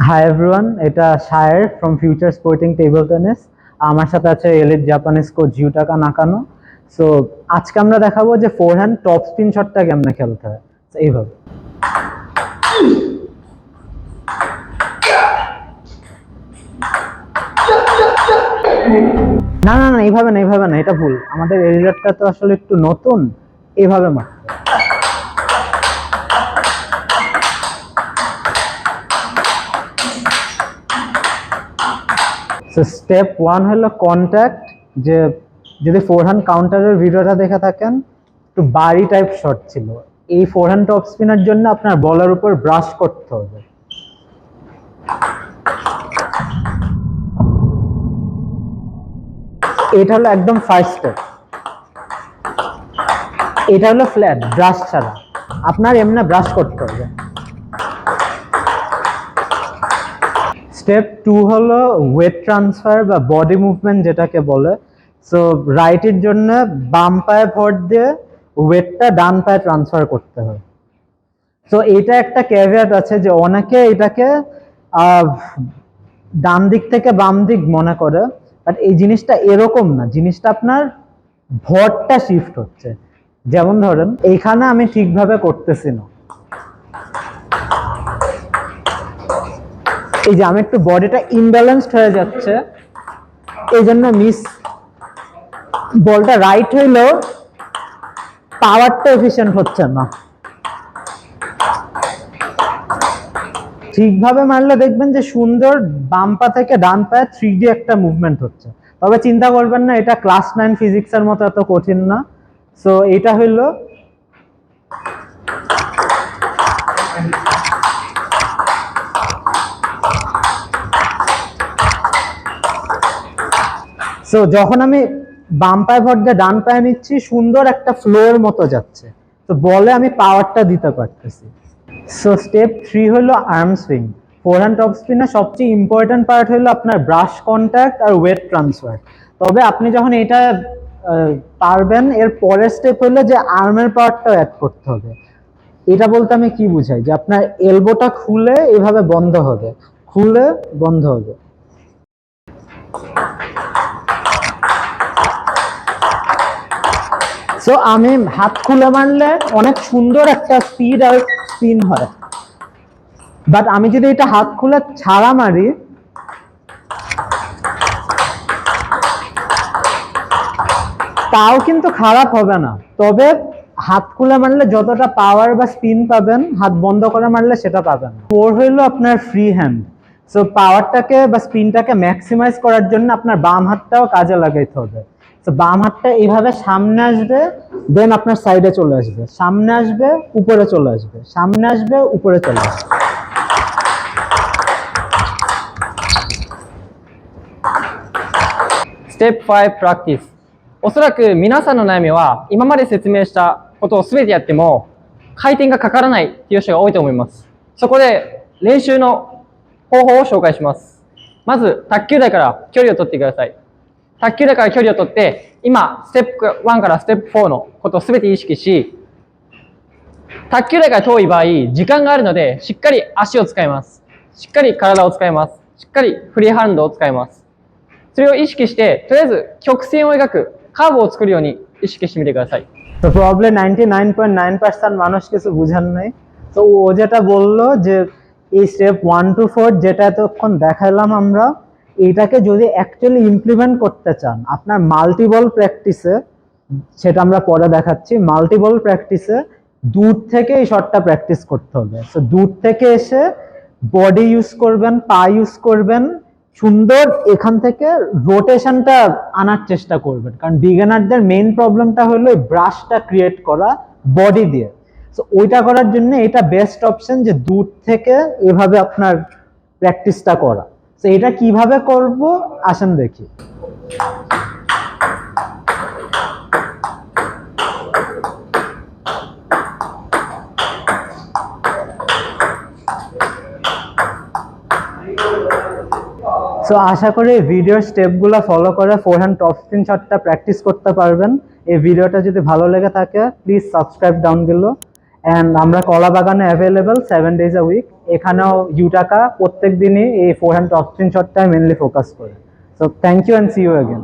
High everyone, এটা Shayer from future sporting table tennis. আমার সাথে আছে elite Japanese coach Yutaka Nakano. So আজকে আমরা দেখাবো যে ফোরহ্যান্ড টপ স্পিন শটটা কেমনে খেলতে হয়। এইভাবে না না না, এইভাবে না, এইভাবে না, এটা ভুল। আমাদের এলিটটা তো আসলে একটু নতুন, এইভাবে মার। সো স্টেপ ওয়ান হলো কন্ট্যাক্ট। যে যদি ফোরহ্যান্ড কাউন্টারের ভিডিওটা দেখে থাকেন, একটু বাড়ি টাইপ শট ছিল। এই ফোরহ্যান্ড টপ স্পিনের জন্য আপনার বলের উপর ব্রাশ করতে হবে। এটা হলো একদম ফার্স্ট স্টেপ। এটা হলো ফ্ল্যাট ব্রাশ ছাড়া, আপনার এমনি ব্রাশ করতে হবে। স্টেপ টু হলো ওয়েট ট্রান্সফার বা বডি মুভমেন্ট যেটাকে বলে। সো রাইটের জন্য বাম পায়ে ভর দিয়ে ওয়েটটা ডান পায়ে ট্রান্সফার করতে হয়। সো এইটা একটা ক্যাভিয়াট আছে যে অনেকে এটাকে ডান দিক থেকে বাম দিক মনে করে, বাট এই জিনিসটা এরকম না। জিনিসটা আপনার ভরটা শিফট হচ্ছে। যেমন ধরেন এইখানে আমি ঠিকভাবে করতেছি না, এই যে আমি একটু বডিটা ইমব্যালেন্সড হয়ে যাচ্ছে, এই জন্য মিস। বলটা রাইট হইলেও পাওয়ারটা এফিশিয়েন্ট হচ্ছে না। ঠিকভাবে মারলে দেখবেন যে সুন্দর বাম পা থেকে ডান পায়ে 3D একটা মুভমেন্ট হচ্ছে। তবে চিন্তা করবেন না, এটা ক্লাস 9 ফিজিক্সের মতো এত কঠিন না। সো এটা হইলো সো যখন আমি বাম পায়ে ভর দিয়ে ডান পায়ে নিচ্ছি, সুন্দর একটা ফ্লোর মতো যাচ্ছে, তো বলে আমি পাওয়ারটা দিতে পারতেছি। সো স্টেপ থ্রি হলো আর্ম সুইং। ফোরহ্যান্ড টপ স্পিনের সবচেয়ে ইম্পর্টেন্ট পার্ট হলো আপনার ব্রাশ কন্ট্যাক্ট আর ওয়েট ট্রান্সফার। তবে আপনি যখন এটা পারবেন, এর পরের স্টেপ হলো যে আর্মের পাওয়ারটাও অ্যাড করতে হবে। এটা বলতে আমি কি বুঝাই, যে আপনার এলবোটা খুলে এভাবে বন্ধ হবে, খুলে বন্ধ হবে। সো আমি হাত খুলে মারলে অনেক সুন্দর একটা স্পিড আর স্পিন হয়, বাট আমি যদি এটা হাত খুলে ছাড়া মারি, তাও কিন্তু খারাপ হবে না। তবে হাত খুলে মারলে যতটা পাওয়ার বা স্পিন পাবেন, হাত বন্ধ করে মারলে সেটা পাবেন না। ফোর হইলো আপনার ফ্রি হ্যান্ড। সো পাওয়ারটাকে বা স্পিনটাকে ম্যাক্সিমাইজ করার জন্য আপনার বাম হাতটাও কাজে লাগাইতে হবে। তো বাম হাতটা এইভাবে সামনে আসবে, দেন আপনার সাইডে চলে আসবে, সামনে আসবে উপরে চলে আসবে, সামনে আসবে উপরে চলে আসবে।ステップ5プラクティス。おそらく皆さんの悩みは今まで説明したことを全てやっても回転がかからないっていう人が多いと思います。そこで練習の方法を紹介します。まず卓球台から距離を取ってください。卓球台から距離を取って、今ステップ1からステップ4のことを全て意識し、卓球台から遠い場合、時間があるのでしっかり足を使います。しっかり体を使います。しっかりフリーハンドを使います。それを意識して、とりあえず曲線を描くカーブを作るように意識してみてください。তো প্রবলেম 99.9% মানুষ কিছু বুঝান নাই। তো ও যেটা বললো যে এই স্টেপ 1 to 4 যেটা এতক্ষণ দেখাইলাম আমরা, এইটাকে যদি অ্যাকচুয়ালি ইমপ্লিমেন্ট করতে চান আপনার মাল্টিবল প্র্যাকটিসে, সেটা আমরা পরে দেখাচ্ছি, মাল্টিবল প্র্যাকটিসে দূর থেকে এই শটটা প্র্যাকটিস করতে হবে। সো দূর থেকে এসে বডি ইউজ করবেন, পা ইউজ করবেন, সুন্দর এখান থেকে রোটেশনটা আনার চেষ্টা করবেন। কারণ বিগিনারদের মেইন প্রবলেমটা হলো এই ব্রাশটা ক্রিয়েট করা বডি দিয়ে। সো ওইটা করার জন্য এটা বেস্ট অপশন, যে দূর থেকে এভাবে আপনার প্র্যাকটিসটা করা। তো এটা কিভাবে করব আসেন দেখি। সো আশা করি ভিডিওর স্টেপগুলো ফলো করে ফোরহ্যান্ড টপ স্পিন শটটা প্র্যাকটিস করতে পারবেন। এই ভিডিওটা যদি ভালো লেগে থাকে please subscribe down below and আমরা কলা বাগানে অ্যাভেলেবেল 7 days a week। এখানেও ইউটাকা প্রত্যেক দিনই এই ফোর হ্যান্ড টপ স্পিন শটটাই মেনলি ফোকাস করে। So thank you and see you again.